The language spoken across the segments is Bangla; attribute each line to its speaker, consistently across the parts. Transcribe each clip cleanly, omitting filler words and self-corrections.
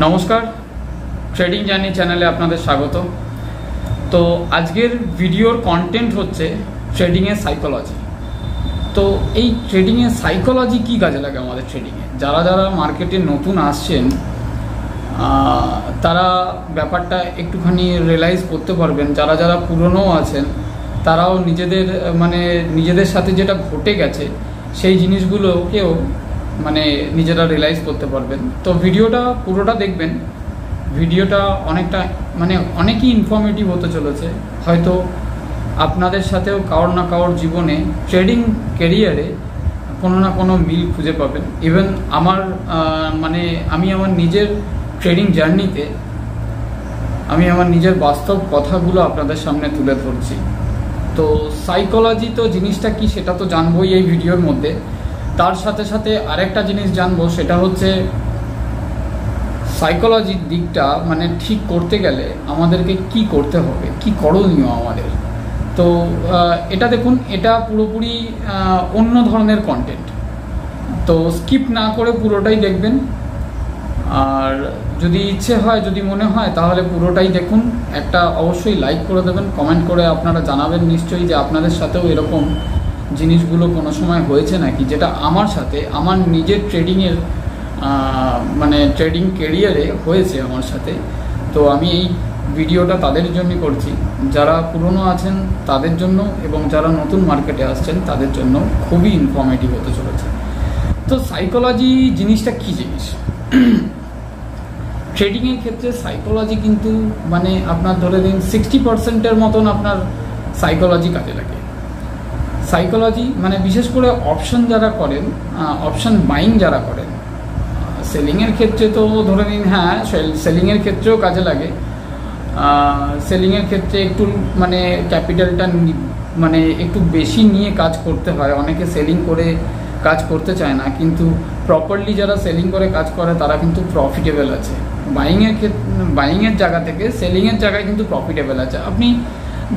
Speaker 1: নমস্কার, ট্রেডিং জার্নি চ্যানেলে আপনাদের স্বাগত। তো আজকের ভিডিওর কন্টেন্ট হচ্ছে ট্রেডিংয়ের সাইকোলজি। তো এই ট্রেডিংয়ের সাইকোলজি কী কাজে লাগে আমাদের ট্রেডিংয়ে? যারা যারা মার্কেটে নতুন আসছেন তারা ব্যাপারটা একটুখানি রিয়েলাইজ করতে পারবেন। যারা যারা পুরনো আছেন তারাও নিজেদের সাথে যেটা ঘটে গেছে সেই জিনিসগুলোকেও নিজেরা রিয়েলাইজ করতে পারবেন। তো ভিডিওটা পুরোটা দেখবেন। ভিডিওটা অনেকই ইনফরমেটিভ হতে চলেছে। হয়তো আপনাদের সাথেও কারোর না কারোর জীবনে ট্রেডিং ক্যারিয়ারে কোনো না কোনো মিল খুঁজে পাবেন। ইভেন আমি আমার নিজের ট্রেডিং জার্নিতে আমি আমার নিজের বাস্তব কথাগুলো আপনাদের সামনে তুলে ধরছি। তো সাইকোলজি তো জিনিসটা কি সেটা তো জানবোই এই ভিডিওর মধ্যে। তার সাথে সাথে আরেকটা জিনিস জানবো, সেটা হচ্ছে সাইকোলজির দিকটা ঠিক করতে গেলে আমাদেরকে কি করতে হবে, কি করণীয় আমাদের। তো এটা দেখুন, এটা পুরোপুরি অন্য ধরনের কন্টেন্ট। তো স্কিপ না করে পুরোটাই দেখবেন। আর যদি ইচ্ছে হয়, যদি মনে হয়, তাহলে পুরোটাই দেখুন। একটা অবশ্যই লাইক করে দেবেন, কমেন্ট করে আপনারা জানাবেন নিশ্চয়ই যে আপনাদের সাথেও এরকম জিনিসগুলো কোনো সময় হয়েছে নাকি, যেটা আমার সাথে আমার নিজের ট্রেডিংয়ের ট্রেডিং ক্যারিয়ারে হয়েছে আমার সাথে। তো আমি এই ভিডিওটা তাদের জন্য করছি, যারা পুরনো আছেন তাদের জন্য, এবং যারা নতুন মার্কেটে আসছেন তাদের জন্য খুবই ইনফরমেটিভ হতে চলেছে। তো সাইকোলজি জিনিসটা কী জিনিস? ট্রেডিংয়ের ক্ষেত্রে সাইকোলজি কিন্তু আপনার ধরে দিন 60%-এর মতন আপনার সাইকোলজি কাজে লাগে। সাইকোলজি বিশেষ করে অপশন যারা করেন, অপশন বাইং যারা করেন, সেলিংয়ের ক্ষেত্রে তো ধরে নিন সেলিংয়ের ক্ষেত্রেও কাজে লাগে। সেলিংয়ের ক্ষেত্রে একটু ক্যাপিটালটা একটু বেশি নিয়ে কাজ করতে হয়। অনেকে সেলিং করে কাজ করতে চায় না, কিন্তু প্রপারলি যারা সেলিং করে কাজ করে তারা কিন্তু প্রফিটেবল আছে। বাইংয়ের জায়গা থেকে সেলিংয়ের জায়গায় কিন্তু প্রফিটেবল আছে। আপনি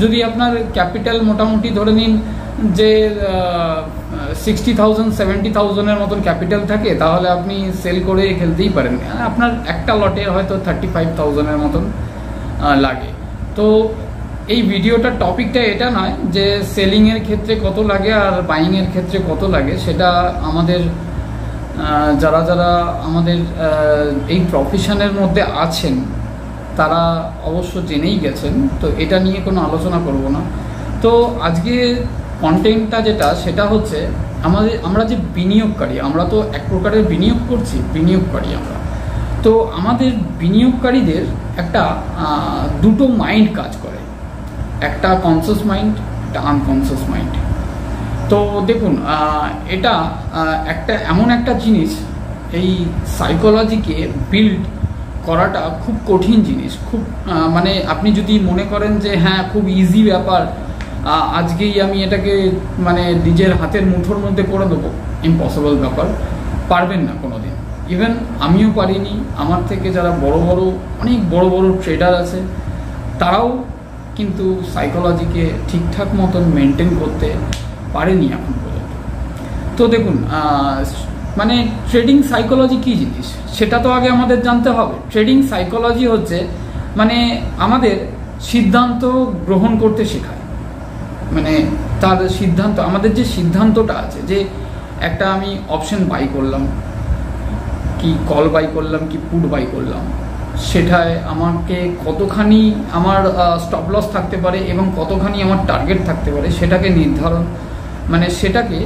Speaker 1: যদি আপনার ক্যাপিটাল মোটামুটি ধরে নিন যে 60,000 70,000-এর মতন ক্যাপিটাল থাকে, তাহলে আপনি সেল করে খেলতেই পারেন। আপনার একটা লটে হয়তো 35,000-এর মতন লাগে। তো এই ভিডিওটার টপিকটা এটা নয় যে সেলিংয়ের ক্ষেত্রে কত লাগে আর বাইংয়ের ক্ষেত্রে কত লাগে। সেটা আমাদের যারা যারা আমাদের এই প্রফেশনের মধ্যে আছেন তারা অবশ্য জেনেই গেছেন। তো এটা নিয়ে কোনো আলোচনা করব না। তো আজকে কন্টেন্টটা যেটা, সেটা হচ্ছে আমরা যে বিনিয়োগকারী, আমরা তো এক প্রকারের বিনিয়োগ করছি, বিনিয়োগকারী আমরা। তো আমাদের বিনিয়োগকারীদের একটা দুটো মাইন্ড কাজ করে, একটা কনসিয়াস মাইন্ড, একটা আনকনসিয়াস মাইন্ড। তো দেখুন, এটা এমন একটা জিনিস, এই সাইকোলজিকে বিল্ড করাটা খুব কঠিন জিনিস। খুব আপনি যদি মনে করেন যে হ্যাঁ খুব ইজি ব্যাপার, আজকেই আমি এটাকে নিজের হাতের মুঠোর মধ্যে করে দেবো, ইম্পসিবল ব্যাপার, পারবেন না কোনো দিন। ইভেন আমিও পারিনি। আমার থেকে যারা অনেক বড় বড় ট্রেডার আছে তারাও কিন্তু সাইকোলজিকে ঠিকঠাক মতন মেনটেন করতে পারেনি এখন পর্যন্ত। তো দেখুন, ট্রেডিং সাইকোলজি কী জিনিস সেটা তো আগে আমাদের জানতে হবে। ট্রেডিং সাইকোলজি হচ্ছে আমাদের সিদ্ধান্ত গ্রহণ করতে শেখায়। তার সিদ্ধান্ত, আমাদের যে সিদ্ধান্তটা আছে, যে একটা আমি অপশন বাই করলাম, কি কল বাই করলাম, কি পুট বাই করলাম, সেটায় আমাকে কতখানি আমার স্টপ লস থাকতে পারে এবং কতখানি আমার টার্গেট থাকতে পারে, সেটাকে নির্ধারণ সেটাকে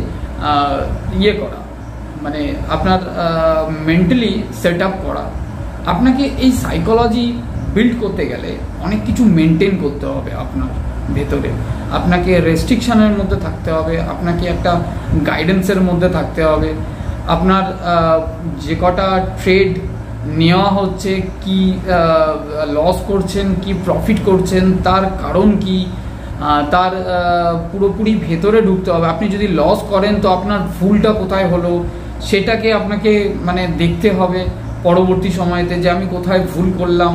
Speaker 1: করা, আপনার মেন্টালি সেট আপ করা। আপনাকে এই সাইকোলজি বিল্ড করতে গেলে অনেক কিছু মেনটেন করতে হবে আপনার ভেতরে। আপনাকে রেস্ট্রিকশনের মধ্যে থাকতে হবে, আপনাকে একটা গাইডেন্সের মধ্যে থাকতে হবে। আপনার যে কটা ট্রেড নেওয়া হচ্ছে, কি লস করছেন, কি প্রফিট করছেন, তার কারণ কি, তার পুরোপুরি ভেতরে ঢুকতে হবে। আপনি যদি লস করেন তো আপনার ভুলটা কোথায় হলো সেটাকে আপনাকে দেখতে হবে পরবর্তী সময়তে, যে আমি কোথায় ভুল করলাম।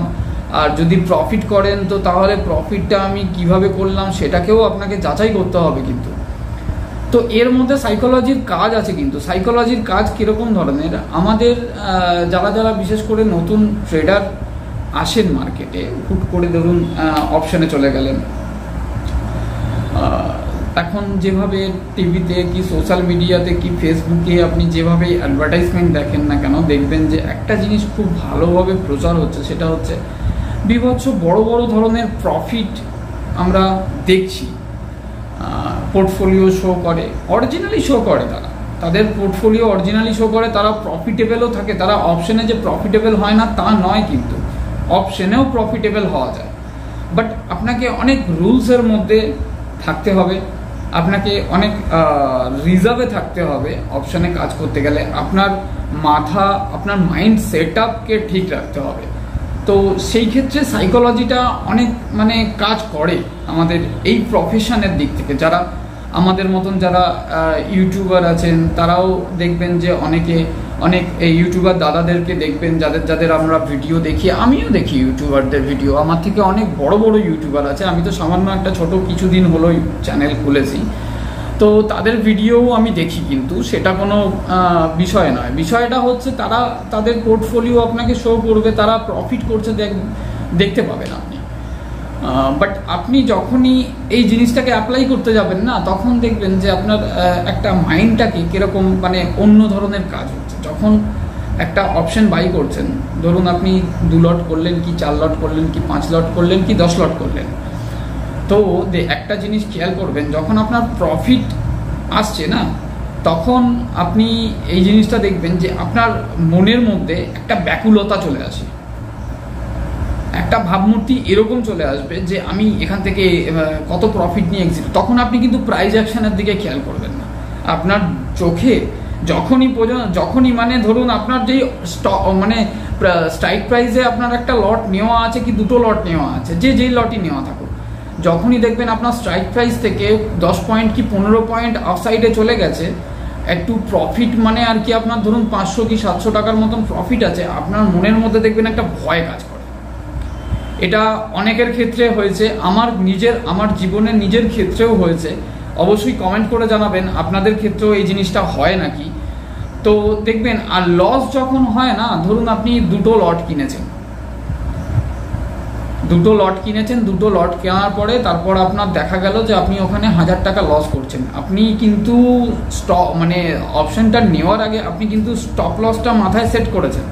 Speaker 1: আর যদি প্রফিট করেন তো তাহলে প্রফিটটা আমি কিভাবে করলাম সেটাকেও আপনাকে যাচাই করতে হবে। কিন্তু তো এর মধ্যে সাইকোলজির কাজ আছে, কিন্তু সাইকোলজির কাজ কীরকম ধরনের, আমাদের যারা যারা বিশেষ করে নতুন ট্রেডার আসেন মার্কেটে, হুট করে ধরুন অপশানে চলে গেলেন, এখন যেভাবে টিভিতে কি সোশ্যাল মিডিয়াতে কি ফেসবুকে আপনি যেভাবে অ্যাডভার্টাইজমেন্ট দেখেন না কেন, দেখবেন যে একটা জিনিস খুব ভালোভাবে প্রচার হচ্ছে, সেটা হচ্ছে বিভৎস বড় বড় ধরনের প্রফিট আমরা দেখছি। পোর্টফোলিও শো করে, অরিজিনালি শো করে, তাদের পোর্টফোলিও অরিজিনালি শো করে, তারা প্রফিটেবলও থাকে। তারা অপশানে যে প্রফিটেবল হয় না তা নয়, কিন্তু অপশানেও প্রফিটেবল হওয়া যায়। বাট আপনাকে অনেক রুলসের মধ্যে থাকতে হবে, আপনাকে অনেক রিজার্ভে থাকতে হবে অপশানে কাজ করতে গেলে। আপনার মাথা, আপনার মাইন্ড সেট আপকে ঠিক রাখতে হবে। তো সেই ক্ষেত্রে সাইকোলজিটা অনেক মানে কাজ করে আমাদের এই প্রফেশনের দিক থেকে। যারা আমাদের মতন যারা ইউটিউবার আছেন, তারাও দেখবেন যে অনেক ইউটিউবার দাদাদেরকে দেখবেন যাদের আমরা ভিডিও দেখি, আমিও দেখি ইউটিউবারদের ভিডিও। আমার থেকে অনেক বড় বড় ইউটিউবার আছে, আমি তো সামান্য একটা ছোট কিছুদিন হলো চ্যানেল খুলেছি, তো তাদের ভিডিও আমি দেখি, কিন্তু সেটা কোনো বিষয় নয়। বিষয়টা হচ্ছে তারা তাদের পোর্টফোলিও আপনাকে শো করবে, তারা প্রফিট করছে দেখতে পাবেন আপনি। বাট আপনি যখনই এই জিনিসটাকে অ্যাপ্লাই করতে যাবেন না, তখন দেখবেন যে আপনার একটা মাইন্ডটাকে কীরকম মানে অন্য ধরনের কাজ হচ্ছে। যখন একটা অপশন বাই করছেন, ধরুন আপনি 2 লট করলেন কি 4 লট করলেন কি 5 লট করলেন কি 10 লট করলেন, তো একটা জিনিস খেয়াল করবেন, যখন আপনার প্রফিট আসছে না, তখন আপনি এই জিনিসটা দেখবেন যে আপনার মনের মধ্যে একটা ব্যাকুলতা চলে আসে, একটা ভাবমূর্তি এরকম চলে আসবে যে আমি এখান থেকে কত প্রফিট নিয়ে এক্সিট। তখন আপনি কিন্তু প্রাইস অ্যাকশনের দিকে খেয়াল করবেন না। আপনার চোখে যখনই মানে ধরুন আপনার যেই মানে স্ট্রাইক প্রাইসে আপনার একটা লট নেওয়া আছে কি 2টো লট নেওয়া আছে, যেই লটই নেওয়া থাকুক, যখনই দেখবেন আপনার স্ট্রাইক প্রাইস থেকে 10 পয়েন্ট কি 15 পয়েন্ট আউটসাইডে চলে গেছে, একটু প্রফিট মানে আর কি আপনার ধরুন 500 কি 700 টাকার মতন প্রফিট আছে, আপনার মনের মধ্যে দেখবেন একটা ভয় কাজ করে। এটা অনেকের ক্ষেত্রে হয়েছে, আমার জীবনের নিজের ক্ষেত্রেও হয়েছে। অবশ্যই কমেন্ট করে জানাবেন আপনাদের ক্ষেত্রেও এই জিনিসটা হয় নাকি। তো দেখবেন, আর লস যখন হয় না, ধরুন আপনি 2টো লট কিনেছেন, 2টো লট কেনার পরে তারপর আপনার দেখা গেল যে আপনি ওখানে 1000 টাকা লস করছেন। আপনি কিন্তু মানে অপশনটা নেওয়ার আগে আপনি কিন্তু স্টপ লসটা মাথায় সেট করেছেন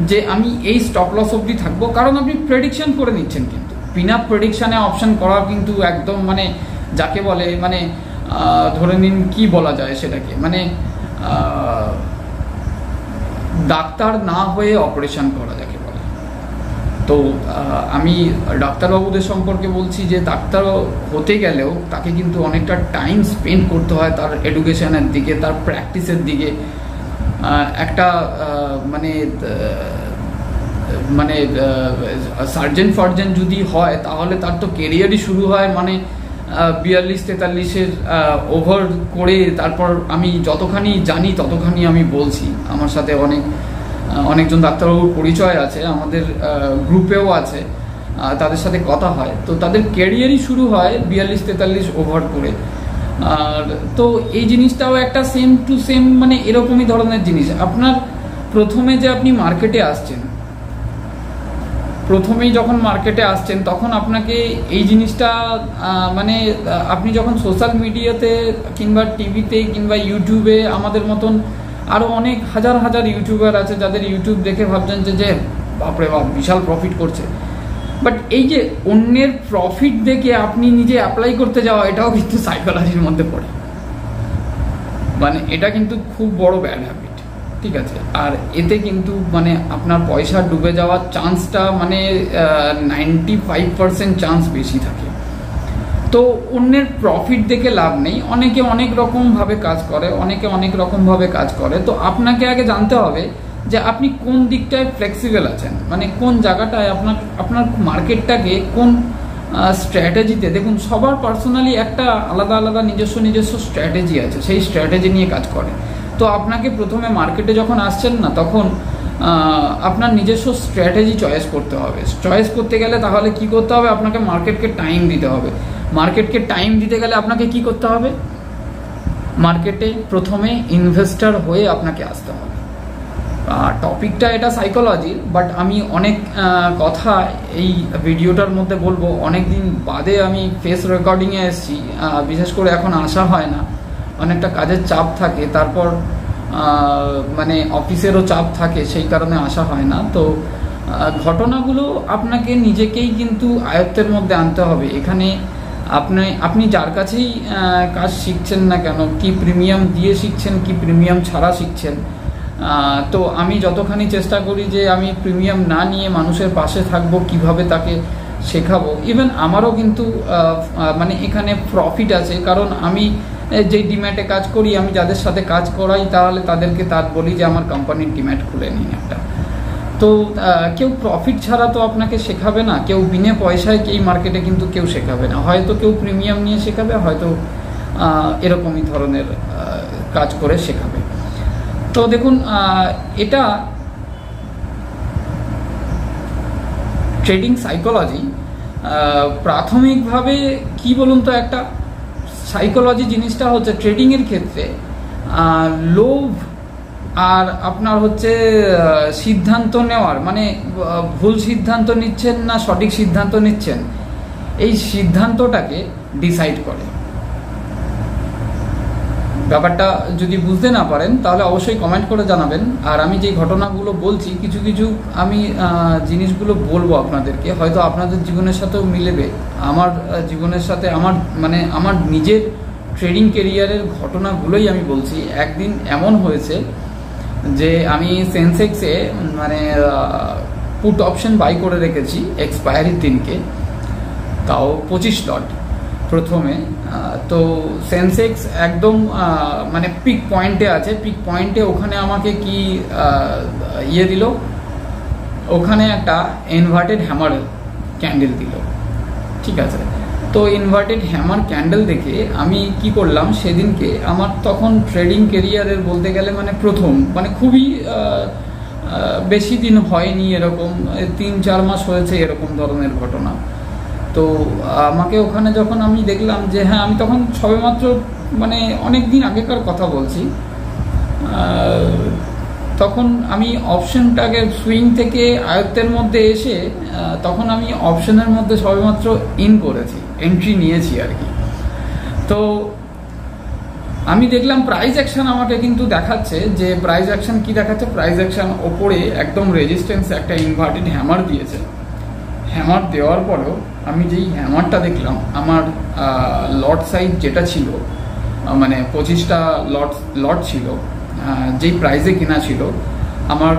Speaker 1: যে আমি এই স্টপ লস অবধি থাকবো, কারণ আপনি প্রেডিকশন করে নিচ্ছেন। কিন্তু বিনা প্রেডিকশানে অপশন করা কিন্তু একদম মানে যাকে বলে মানে ধরে নিন কি বলা যায় সেটাকে, মানে ডাক্তার না হয়ে অপারেশন করা যাকে বলে। তো আমি ডাক্তারবাবুদের সম্পর্কে বলছি যে ডাক্তার হতে গেলেও তাকে কিন্তু অনেকটা টাইম স্পেন্ড করতে হয় তার এডুকেশনের দিকে, তার প্র্যাকটিসের দিকে। একটা মানে সার্জেন যদি হয়, তাহলে তার তো কেরিয়ারই শুরু হয় মানে 42-43-এর ওভার করে। তারপর আমি যতখানি জানি ততখানি আমি বলছি, আমার সাথে অনেকজন ডাক্তারবাবুর পরিচয় আছে, আমাদের গ্রুপেও আছে, তাদের সাথে কথা হয়। তো তাদের ক্যারিয়ারই শুরু হয় 42-43 ওভার করে। আর তো এই জিনিসটাও একটা সেম টু সেম মানে এরকমই ধরনের জিনিস। আপনার প্রথমে যে আপনি মার্কেটে আসছেন, যখন মার্কেটে আসছেন তখন আপনাকে এই জিনিসটা মানে আপনি যখন সোশ্যাল মিডিয়াতে কিংবা টিভিতে কিংবা ইউটিউবে, আমাদের মতন আরও অনেক হাজার হাজার ইউটিউবার আছে যাদের ইউটিউব দেখে ভাবছেন যে বাপরে বাপ বিশাল প্রফিট করছে। বাট এই যে অন্যের প্রফিট দেখে আপনি নিজে অ্যাপ্লাই করতে যাওয়া, এটাও কিন্তু সাইকোলজির মধ্যে পড়ে, মানে এটা কিন্তু খুব বড় ব্যাড হ্যাবিট, ঠিক আছে। আর এতে কিন্তু মানে আপনার পয়সা ডুবে যাওয়ার চান্সটা মানে 95% চান্স বেশি থাকে। তো অন্যের প্রফিট দেখে লাভ নেই। অনেকে অনেক রকমভাবে কাজ করে, তো আপনাকে আগে জানতে হবে যে আপনি কোন দিকটায় ফ্লেক্সিবল আছেন, মানে কোন জায়গাটায় আপনার মার্কেটটাকে কোন স্ট্র্যাটেজিতে। দেখুন, সবার পার্সোনালি একটা আলাদা আলাদা নিজস্ব স্ট্র্যাটেজি আছে, সেই স্ট্র্যাটেজি নিয়ে কাজ করে। তো আপনাকে প্রথমে মার্কেটে যখন আসছেন না, তখন আপনার নিজস্ব স্ট্র্যাটেজি চয়েস করতে হবে। চয়েস করতে গেলে তাহলে কি করতে হবে, আপনাকে মার্কেটকে টাইম দিতে হবে। মার্কেটকে টাইম দিতে গেলে আপনাকে কি করতে হবে, মার্কেটে প্রথমে ইনভেস্টর হয়ে আপনাকে আসতে হবে। টপিকটা এটা সাইকোলজির, বাট আমি অনেক কথা এই ভিডিওটার মধ্যে বলবো। অনেক দিন বাদে আমি ফেস রেকর্ডিংয়ে এসেছি, বিশেষ করে এখন আসা হয় না, অনেকটা কাজের চাপ থাকে, তারপর মানে অফিসেরও চাপ থাকে, সেই কারণে আসা হয় না। তো ঘটনাগুলো আপনাকে নিজেকেই কিন্তু আয়ত্তের মধ্যে আনতে হবে। এখানে আপনি যার কাছেই কাজ শিখছেন না কেন, কি প্রিমিয়াম দিয়ে শিখছেন, কি প্রিমিয়াম ছাড়া শিখছেন, তো আমি যতখানি চেষ্টা করি যে আমি প্রিমিয়াম না নিয়ে মানুষের পাশে থাকবো, কিভাবে তাকে শেখাবো। ইভেন আমারও কিন্তু মানে এখানে প্রফিট আছে, কারণ আমি যে ডিম্যাটে কাজ করি, আমি যাদের সাথে কাজ করাই তাহলে তাদেরকে বলি যে আমার কোম্পানির ডিম্যাট খুলে নিন একটা। তো কেউ প্রফিট ছাড়া তো আপনাকে শেখাবে না, কেউ বিনা পয়সায় এই মার্কেটে কিন্তু কেউ শেখাবে না। হয়তো কেউ প্রিমিয়াম নিয়ে শেখাবে, হয়তো এরকমই ধরনের কাজ করে শেখাবে। তো দেখুন, এটা ট্রেডিং সাইকোলজি। প্রাথমিকভাবে কি বলুন তো, একটা সাইকোলজি জিনিসটা হচ্ছে ট্রেডিংয়ের ক্ষেত্রে লোভ আর আপনার হচ্ছে সিদ্ধান্ত নেওয়ার, মানে ভুল সিদ্ধান্ত নিচ্ছেন না সঠিক সিদ্ধান্ত নিচ্ছেন, এই সিদ্ধান্তটাকে ডিসাইড করে। ব্যাপারটা যদি বুঝতে না পারেন তাহলে অবশ্যই কমেন্ট করে জানাবেন। আর আমি যে ঘটনাগুলো বলছি, কিছু কিছু আমি জিনিসগুলো বলবো আপনাদেরকে, হয়তো আপনাদের জীবনের সাথেও মিলেবে। আমার জীবনের সাথে আমার নিজের ট্রেডিং কেরিয়ারের ঘটনাগুলোই আমি বলছি। একদিন এমন হয়েছে যে আমি সেন্সেক্সে মানে পুট অপশন বাই করে রেখেছি এক্সপায়ারির দিনকে, তাও 25 লট প্রথমে। তো সেন্সেক্স একদম মানে পিক পয়েন্টে আছে, পিক পয়েন্টে ওখানে আমাকে কি দিল, ওখানে একটা ইনভার্টেড হ্যামার ক্যান্ডেল দিল, ঠিক আছে। তো ইনভার্টেড হ্যামার ক্যান্ডেল দেখে আমি কি করলাম, সেদিনকে আমার তখন ট্রেডিং কেরিয়ারের বলতে গেলে মানে প্রথম, মানে খুবই বেশি দিন হয়নি, এরকম 3-4 মাস হয়েছে এরকম ধরনের ঘটনা। তো আমাকে ওখানে যখন আমি দেখলাম যে হ্যাঁ, আমি তখন সবেমাত্র মানে অনেক দিন আগেকার কথা বলছি, তখন আমি অপশনটাকে সুইং থেকে আয়ত্তের মধ্যে এসে তখন আমি অপশনের মধ্যে সবেমাত্র এন্ট্রি নিয়েছি আর কি। তো আমি দেখলাম প্রাইস অ্যাকশন আমাকে কিন্তু দেখাচ্ছে, যে প্রাইস অ্যাকশন কি দেখাচ্ছে, প্রাইস অ্যাকশন ওপরে একদম রেজিস্ট্যান্স একটা ইনভার্টেড হ্যামার দিয়েছে। হ্যামার দেওয়ার পরেও আমি যেই হ্যামারটা দেখলাম, আমার লট সাইজ যেটা ছিল মানে 25টা লট ছিল, যেই প্রাইসে কেনা ছিল আমার,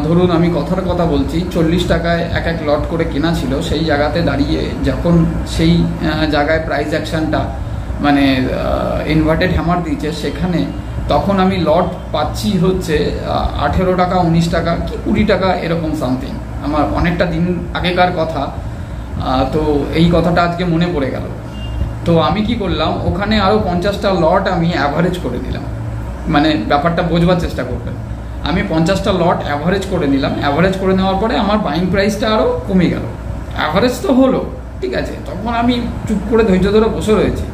Speaker 1: ধরুন আমি কথার কথা বলছি 40 টাকায় এক লট করে কেনা ছিল, সেই জায়গাতে দাঁড়িয়ে যখন সেই জায়গায় প্রাইস অ্যাকশনটা মানে ইনভার্টেড হ্যামার দিয়েছে, সেখানে তখন আমি লট পাচ্ছি হচ্ছে 18 টাকা, 19 টাকা কি 20 টাকা এরকম সামথিং। আমার অনেকটা দিন আগেকার কথা, তো এই কথাটা আজকে মনে পড়ে গেল। তো আমি কি করলাম, ওখানে আরও 50টা লট আমি অ্যাভারেজ করে দিলাম। মানে ব্যাপারটা বোঝবার চেষ্টা করবেন, আমি 50টা লট অ্যাভারেজ করে নিলাম। অ্যাভারেজ করে নেওয়ার পরে আমার বাইং প্রাইসটা আরও কমে গেল। অ্যাভারেজ তো হলো, ঠিক আছে, তখন আমি চুপ করে ধৈর্য ধরে বসে রয়েছি।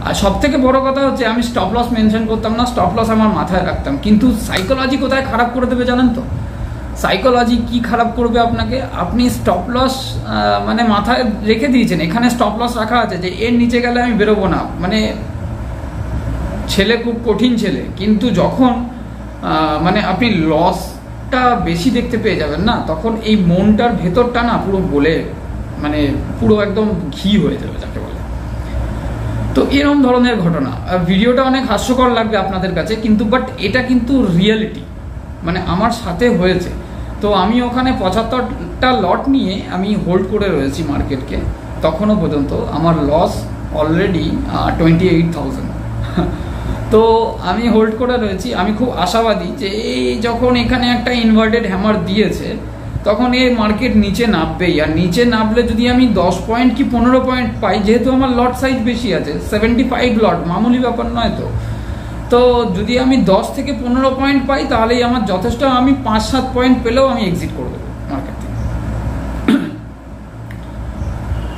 Speaker 1: আর সব থেকে বড় কথা হচ্ছে আমি স্টপ লস মেনশন করতাম না, স্টপ লস আমার মাথায় রাখতাম। কিন্তু সাইকোলজি কোথায় খারাপ করে দেবে জানেন তো? সাইকোলজি কি খারাপ করবে আপনাকে, আপনি স্টপ লস মানে মাথায় রেখে দিয়েছেন, এখানে স্টপ লস রাখা আছে যে এর নিচে গেলে আমি বেরোবো না, মানে ছেলে খুব কঠিন ছেলে। কিন্তু যখন মানে আপনি লসটা বেশি দেখতে পেয়ে যাবেন না, তখন এই মনটার ভেতরটা না পুরো বলে মানে পুরো একদম ঘি হয়ে যাবে যাকে বলে। তো এরকম ধরনের ঘটনা, ভিডিওটা অনেক হাস্যকর লাগবে আপনাদের কাছে, কিন্তু বাট এটা কিন্তু রিয়েলিটি, মানে আমার সাথে হয়েছে। তো আমি ওখানে 75টা লট নিয়ে আমি হোল্ড করে রয়েছি মার্কেটকে, তখনও পর্যন্ত আমার লস অলরেডি 28,000। তো আমি হোল্ড করে রয়েছি। আমি খুব আশাবাদী যে এই যখন এখানে একটা ইনভার্টেড হ্যামার দিয়েছে, তখন এই মার্কেট নিচে নামবেই। আর নিচে নামলে যদি আমি 10 পয়েন্ট কি 15 পয়েন্ট পাই, যেহেতু আমার লট সাইজ বেশি আছে, 75 লট, মামুলি ব্যাপার নয়। তো যদি আমি 10 থেকে 15 পয়েন্ট পাই তাহলেই আমার যথেষ্ট। আমি 5-7 পয়েন্ট পেলেও আমি এক্সিট করে দেবো মার্কেট থেকে।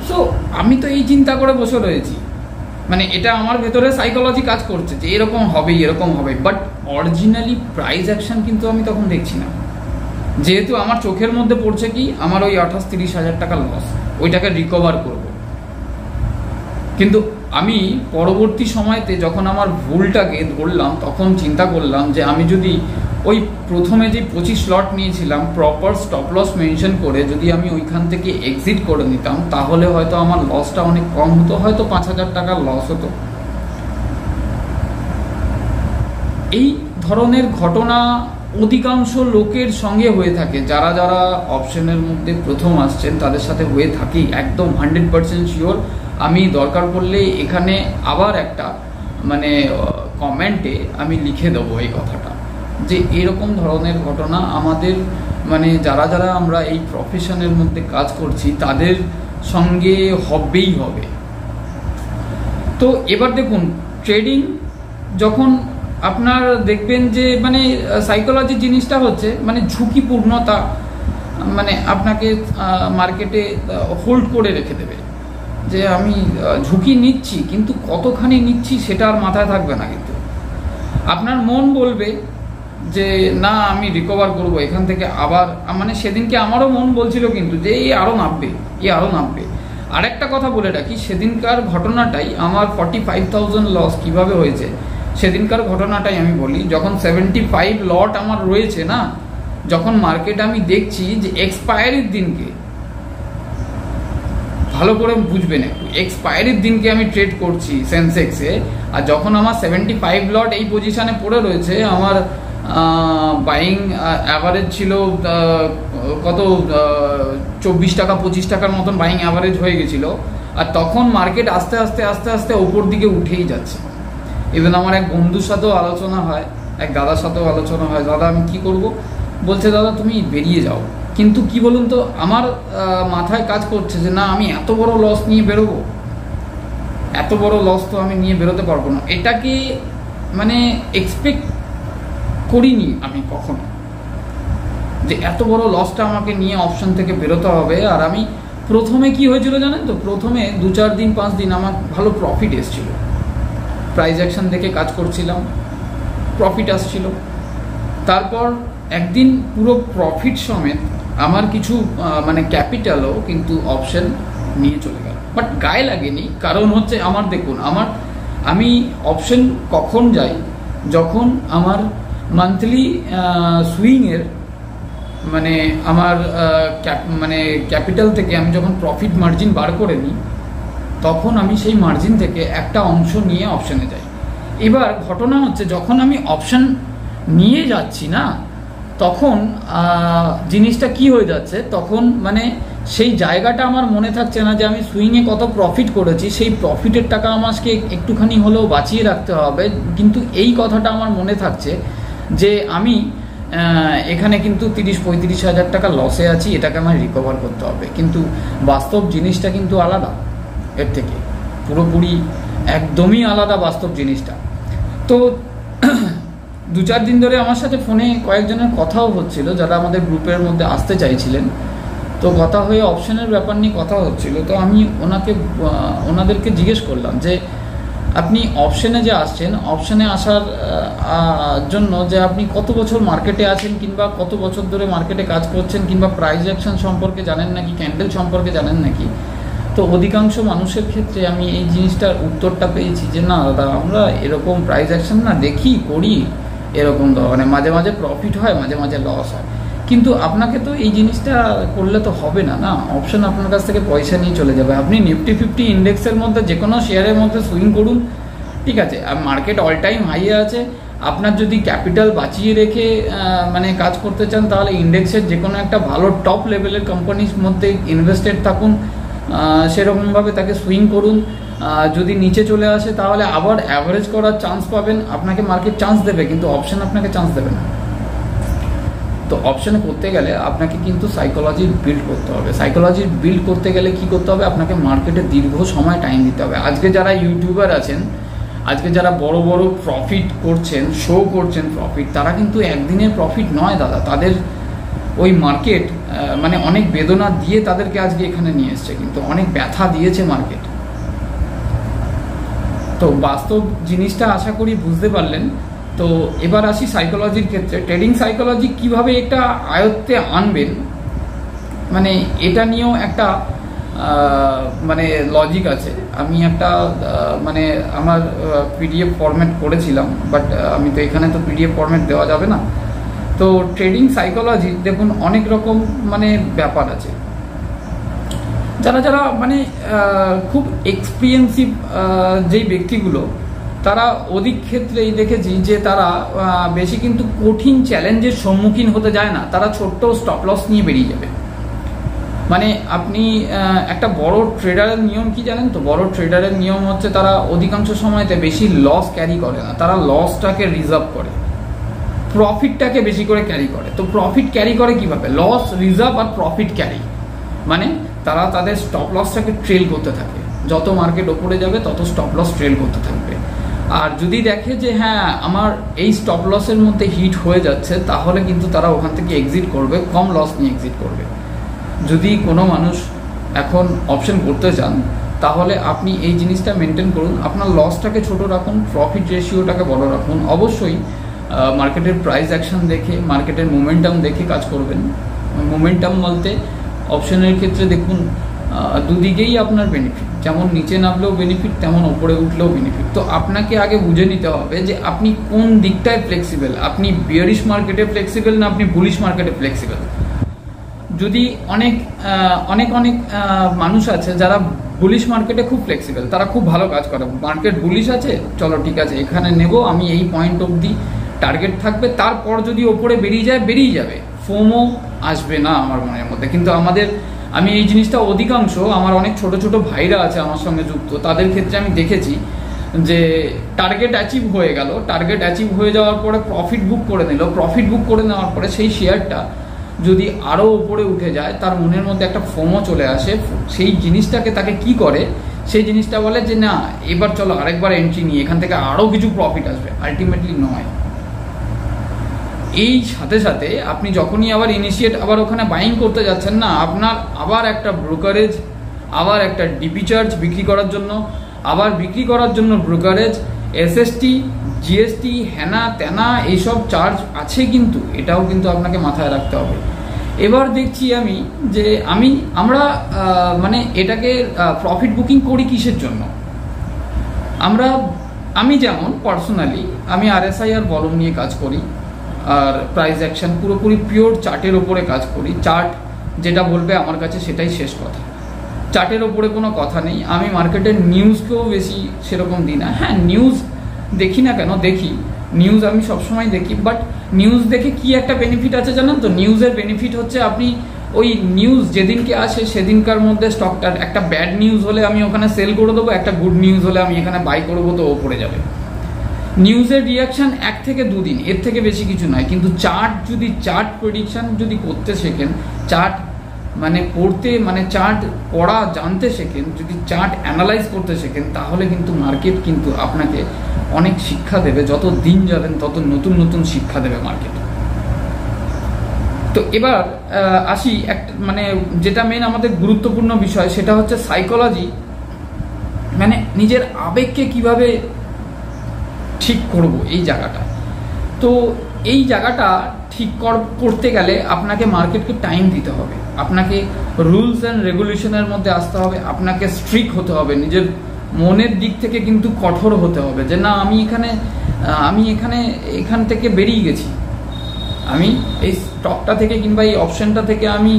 Speaker 1: সো আমি তো এই চিন্তা করে বসে রয়েছি। মানে এটা আমার ভেতরে সাইকোলজি কাজ করছে যে এরকম হবেই, এরকম হবে, বাট অরিজিনালি প্রাইস অ্যাকশন কিন্তু আমি তখন দেখছি না। যেহেতু আমার চোখের মধ্যে পড়ছে কি আমার ওই 28-30 হাজার টাকা লস, ওইটাকে রিকভার করব। কিন্তু আমি পরবর্তী সময়তে যখন আমার ভুলটাকে ধরলাম তখন চিন্তা করলাম যে আমি যদি ওই প্রথমে যে 25 লট নিয়েছিলাম প্রপার স্টপ লস মেনশন করে যদি আমি ওইখান থেকে এক্সিট করে নিতাম তাহলে হয়তো আমার লসটা অনেক কম হতো, হয়তো 5,000 টাকার লস হতো। এই ধরনের ঘটনা অধিকাংশ লোকের সঙ্গে হয়ে থাকে, যারা যারা অপশনের মধ্যে প্রথম আসছেন তাদের সাথে হয়ে থাকি, একদম 100% শিওর। আমি দরকার পড়লে এখানে আবার একটা মানে কমেন্টে আমি লিখে দেবো এই কথাটা, যে এরকম ধরনের ঘটনা আমাদের মানে যারা যারা আমরা এই প্রফেশনের মধ্যে কাজ করছি তাদের সঙ্গে হবেই হবে। তো এবার দেখুন, ট্রেডিং যখন আপনার দেখবেন যে মানে সাইকোলজি জিনিসটা হচ্ছে মানে ঝুঁকিপূর্ণতা, মানে আপনাকে মার্কেটে হোল্ড করে রেখে দেবে যে আমি ঝুঁকি নিচ্ছি, কিন্তু কতখানি নিচ্ছি সেটা আর মাথায় থাকবে না। কিন্তু আপনার মন বলবে যে না আমি রিকভার করব এখান থেকে আবার, মানে সেদিনকে আমারও মন বলছিল কিন্তু যে এই আরও নামবে, আরও নামবে। আরেকটা কথা বলে রাখি, সেদিনকার ঘটনাটাই আমার 45,000 লস কিভাবে হয়েছে সেদিনকার ঘটনাটাই আমি বলি। যখন 75 লট আমার রয়েছে না, যখন মার্কেট আমি দেখছি যে এক্সপায়ারির দিনকে, ভালো করে বুঝবেন একটু, এক্সপায়ারির দিনকে আমি ট্রেড করছি সেন্সেক্সে, আর যখন আমার 75 লট এই পজিশনে পড়ে রয়েছে, আমার বাইং অ্যাভারেজ ছিল কত 24 টাকা 25 টাকার মতন বাইং অ্যাভারেজ হয়ে গেছিল, আর তখন মার্কেট আস্তে আস্তে আস্তে আস্তে ওপর দিকে উঠেই যাচ্ছে। ইভেন আমার এক বন্ধুর সাথেও আলোচনা হয়, এক দাদার সাথেও আলোচনা হয়, দাদা আমি কি করব, বলছে দাদা তুমি বেরিয়ে যাও। কিন্তু কি বলুন তো, আমার মাথায় কাজ করছে যে না আমি এত বড় লস নিয়ে বেরোবো, এত বড় লস তো আমি নিয়ে বেরোতে পারবো না। এটাকে মানে এক্সপেক্ট করিনি আমি কখনো, যে এত বড় লসটা আমাকে নিয়ে অপশন থেকে বেরোতে হবে। আর আমি প্রথমে কি হয়েছিল জানেন তো, প্রথমে 2-4 দিন 5 দিন আমার ভালো প্রফিট এসেছিল, প্রাইস অ্যাকশন থেকে কাজ করছিলাম, প্রফিট আসছিল। তারপর একদিন পুরো প্রফিট সমেত আমার কিছু মানে ক্যাপিটালও কিন্তু অপশন নিয়ে চলে গেল, বাট গায়ে লাগেনি। কারণ হচ্ছে আমার দেখুন, আমি অপশন কখন যাই, যখন আমার মান্থলি সুইংয়ের মানে আমার মানে ক্যাপিটাল থেকে আমি যখন প্রফিট মার্জিন বার করে নিই, তখন আমি সেই মার্জিন থেকে একটা অংশ নিয়ে অপশনে যাই। এবার ঘটনা হচ্ছে যখন আমি অপশন নিয়ে যাচ্ছি না, তখন জিনিসটা কি হয়ে যাচ্ছে, তখন মানে সেই জায়গাটা আমার মনে থাকছে না যে আমি সুইংয়ে কত প্রফিট করেছি, সেই প্রফিটের টাকা আমাকে একটুখানি হলেও বাঁচিয়ে রাখতে হবে। কিন্তু এই কথাটা আমার মনে থাকছে যে আমি এখানে কিন্তু 30-35 হাজার টাকা লসে আছি, এটাকে আমার রিকভার করতে হবে। কিন্তু বাস্তব জিনিসটা কিন্তু আলাদা, এর থেকে পুরোপুরি একদমই আলাদা বাস্তব জিনিসটা। তো 2-4 দিন ধরে আমার সাথে ফোনে কয়েকজনের কথাও হচ্ছিল যারা আমাদের গ্রুপের মধ্যে আসতে চাইছিলেন, তো কথা হয়ে অপশনের ব্যাপার নিয়ে কথা হচ্ছিল। তো আমি ওনাদেরকে জিজ্ঞেস করলাম যে আপনি অপশনে যে আসছেন, অপশনে আসার জন্য যে আপনি কত বছর মার্কেটে আছেন, কিংবা কত বছর ধরে মার্কেটে কাজ করছেন, কিংবা প্রাইস অ্যাকশন সম্পর্কে জানেন নাকি, ক্যান্ডেল সম্পর্কে জানেন নাকি। তো অধিকাংশ মানুষের ক্ষেত্রে আমি এই জিনিসটার উত্তরটা পেয়েছি যে না দাদা, আমরা এরকম প্রাইস অ্যাকশন না দেখি করি, এরকম মানে মাঝে মাঝে প্রফিট হয়, মাঝে মাঝে লস হয়, কিন্তু আপনাকে তো এই জিনিসটা করলে তো হবে না, না অপশন আপনার কাছ থেকে পয়সা নিয়ে চলে যাবে। আপনি নিফটি 50 ইন্ডেক্সের মধ্যে যে কোনো শেয়ারের মধ্যে সুইং করুন, ঠিক আছে, আর মার্কেট অল টাইম হাইয়ে আছে, আপনার যদি ক্যাপিটাল বাঁচিয়ে রেখে মানে কাজ করতে চান, তাহলে ইন্ডেক্সের যে কোনো একটা ভালো টপ লেভেলের কোম্পানির মধ্যে ইনভেস্টেড থাকুন, সেরকমভাবে তাকে সুইং করুন। যদি নিচে চলে আসে তাহলে আবার অ্যাভারেজ করার চান্স পাবেন, আপনাকে মার্কেট চান্স দেবে, কিন্তু অপশন আপনাকে চান্স দেবে না। তো অপশনে করতে গেলে আপনাকে কিন্তু সাইকোলজি বিল্ড করতে হবে। সাইকোলজি বিল্ড করতে গেলে কি করতে হবে, আপনাকে মার্কেটে দীর্ঘ সময় টাইম দিতে হবে। আজকে যারা ইউটিউবার আছেন, আজকে যারা বড় বড় প্রফিট করছেন, শো করছেন প্রফিট, তারা কিন্তু একদিনের প্রফিট নয় দাদা, তাদের ওই মার্কেট মানে অনেক বেদনা দিয়ে তাদেরকে আজকে এখানে নিয়ে এসছে, কিন্তু অনেক ব্যথা দিয়েছে মার্কেট। তো বাস্তব জিনিসটা আশা করি বুঝতে পারলেন। তো এবার আসি সাইকোলজির ক্ষেত্রে। ট্রেডিং সাইকোলজি কিভাবে একটা আয়ত্তে আনবেন, মানে এটা নিয়েও একটা মানে লজিক আছে। আমি একটা মানে আমার পিডিএফ ফরম্যাট করেছিলাম, বাট আমি তো এখানে তো পিডিএফ ফরম্যাট দেওয়া যাবে না। তো ট্রেডিং সাইকোলজি দেখুন অনেক রকম মানে ব্যাপার আছে। যারা যারা মানে খুব এক্সপিরিয়েন্সিভ যেই ব্যক্তিগুলো, তারা অধিক ক্ষেত্রেই দেখেছি যে তারা বেশি কিন্তু কঠিন চ্যালেঞ্জের সম্মুখীন হতে যায় না, তারা ছোট্ট স্টপ লস নিয়ে বেরিয়ে যাবে। মানে আপনি একটা বড় ট্রেডারের নিয়ম কি জানেন তো? বড় ট্রেডারের নিয়ম হচ্ছে তারা অধিকাংশ সময়তে বেশি লস ক্যারি করে না, তারা লসটাকে রিজার্ভ করে, প্রফিটটাকে বেশি করে ক্যারি করে। তো প্রফিট ক্যারি করে কিভাবে? লস রিজার্ভ আর প্রফিট ক্যারি, মানে তারা তাদের স্টপ লসটাকে ট্রেল করতে থাকে। যত মার্কেট ওপরে যাবে তত স্টপ লস ট্রেল করতে থাকবে। আর যদি দেখে যে হ্যাঁ আমার এই স্টপ লসের মধ্যে হিট হয়ে যাচ্ছে, তাহলে কিন্তু তারা ওখান থেকে এক্সিট করবে, কম লস নিয়ে এক্সিট করবে। যদি কোনো মানুষ এখন অপশন করতে চান, তাহলে আপনি এই জিনিসটা মেনটেন করুন, আপনার লসটাকে ছোট রাখুন, প্রফিট রেশিওটাকে বড় রাখুন। অবশ্যই মার্কেটের প্রাইস অ্যাকশন দেখে, মার্কেটের মোমেন্টাম দেখে কাজ করবেন। মোমেন্টাম বলতে অপশনের ক্ষেত্রে দেখুন দুদিকেই আপনার বেনিফিট, যেমন নিচে নামলেও বেনিফিট, তেমন ওপরে উঠলেও বেনিফিট। তো আপনাকে আগে বুঝে নিতে হবে যে আপনি কোন দিকটায় ফ্লেক্সিবল, আপনি বিয়ারিশ মার্কেটে ফ্লেক্সিবল না আপনি বুলিশ মার্কেটে ফ্লেক্সিবল। যদি অনেক অনেক অনেক মানুষ আছে যারা বুলিশ মার্কেটে খুব ফ্লেক্সিবল, তারা খুব ভালো কাজ করে। মার্কেট বুলিশ আছে, চলো ঠিক আছে এখানে নেব, আমি এই পয়েন্ট অবধি টার্গেট থাকবে, তারপর যদি ওপরে বেরিয়ে যায় বেরিয়ে যাবে, ফোমো আসবে না আমার মনের মধ্যে। কিন্তু আমি এই জিনিসটা অধিকাংশ আমার অনেক ছোট ছোট ভাইরা আছে আমার সঙ্গে যুক্ত, তাদের ক্ষেত্রে আমি দেখেছি যে টার্গেট অ্যাচিভ হয়ে গেল, টার্গেট অ্যাচিভ হয়ে যাওয়ার পরে প্রফিট বুক করে নিল, প্রফিট বুক করে নেওয়ার পরে সেই শেয়ারটা যদি আরও উপরে উঠে যায়, তার মনের মধ্যে একটা ফোমো চলে আসে। সেই জিনিসটাকে তাকে কি করে, সেই জিনিসটা বলে যে না এবার চলো আরেকবার এন্ট্রি নিয়ে এখান থেকে আরও কিছু প্রফিট আসবে। আলটিমেটলি নয়। এই সাথে সাথে আপনি যখনই আবার ইনিশিয়েট আবার ওখানে বাইং করতে যাচ্ছেন না, আপনার আবার একটা ব্রোকারেজ, আবার একটা ডিপি চার্জ বিক্রি করার জন্য, আবার বিক্রি করার জন্য ব্রোকারেজ, এসএসটি, জিএসটি, হ্যানা ত্যানা এইসব চার্জ আছে, কিন্তু এটাও কিন্তু আপনাকে মাথায় রাখতে হবে। এবার দেখছি আমি যে আমরা মানে এটাকে প্রফিট বুকিং করি কিসের জন্য? আমি যেমন পার্সোনালি আমি আরএসআই আর ভলিউম নিয়ে কাজ করি, আর প্রাইস অ্যাকশন পুরোপুরি পিওর চার্টের ওপরে কাজ করি। চার্ট যেটা বলবে আমার কাছে সেটাই শেষ কথা, চার্টের ওপরে কোনো কথা নেই। আমি মার্কেটের নিউজকেও বেশি সেরকম দিই না। হ্যাঁ নিউজ দেখি না কেন, দেখি নিউজ, আমি সবসময় দেখি, বাট নিউজ দেখে কি একটা বেনিফিট আছে জানেন তো? নিউজের বেনিফিট হচ্ছে আপনি ওই নিউজ যেদিনকে আসে সেদিনকার মধ্যে স্টকটার একটা ব্যাড নিউজ হলে আমি ওখানে সেল করে দেবো, একটা গুড নিউজ হলে আমি এখানে বাই করবো, তো ও পড়ে যাবে। নিউজের রিয়াকশন 1 থেকে 2 দিন, এর থেকে বেশি কিছু নয়। কিন্তু চার্ট প্রেডিকশন যদি করতে শেখেন, চার্ট মানে পড়তে, মানে চার্ট পড়া জানতে শেখেন, যদি চার্ট অ্যানালাইজ করতে শেখেন, তাহলে কিন্তু মার্কেট কিন্তু আপনাকে অনেক শিক্ষা দেবে। যত দিন যাবেন তত নতুন নতুন শিক্ষা দেবে মার্কেট। তো এবার আসি একটা মানে যেটা মেন আমাদের গুরুত্বপূর্ণ বিষয়, সেটা হচ্ছে সাইকোলজি, মানে নিজের আবেগকে কিভাবে ঠিক করব এই জায়গাটা। তো এই জায়গাটা ঠিক করতে গেলে আপনাকে মার্কেটকে টাইম দিতে হবে, আপনাকে রুলস অ্যান্ড রেগুলেশনের মধ্যে আসতে হবে, আপনাকে স্ট্রিক্ট হতে হবে, নিজের মনের দিক থেকে কিন্তু কঠোর হতে হবে যে না আমি এখান থেকে বেরিয়ে গেছি, আমি এই স্টকটা থেকে কিংবা এই অপশনটা থেকে আমি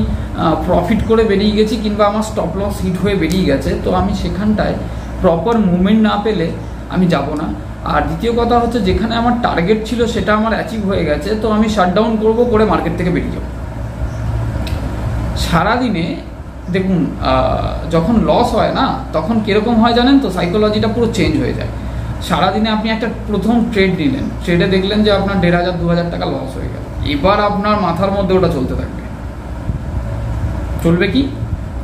Speaker 1: প্রফিট করে বেরিয়ে গেছি, কিংবা আমার স্টপ লস হিট হয়ে বেরিয়ে গেছে, তো আমি সেখানটায় প্রপার মুভমেন্ট না পেলে আমি যাব না। আর দ্বিতীয় কথা হচ্ছে যেখানে আমার টার্গেট ছিল সেটা আমার অ্যাচিভ হয়ে গেছে, তো আমি শাটডাউন করবো, করে মার্কেট থেকে বেরিয়ে যাব। সারাদিনে দেখুন যখন লস হয় না, তখন কীরকম হয় জানেন তো? সাইকোলজিটা পুরো চেঞ্জ হয়ে যায়। সারাদিনে আপনি একটা প্রথম ট্রেড নিলেন, ট্রেডে দেখলেন যে আপনার 1500-2000 টাকা লস হয়ে গেল। এবার আপনার মাথার মধ্যে ওটা চলতে থাকবে। চলবে কি?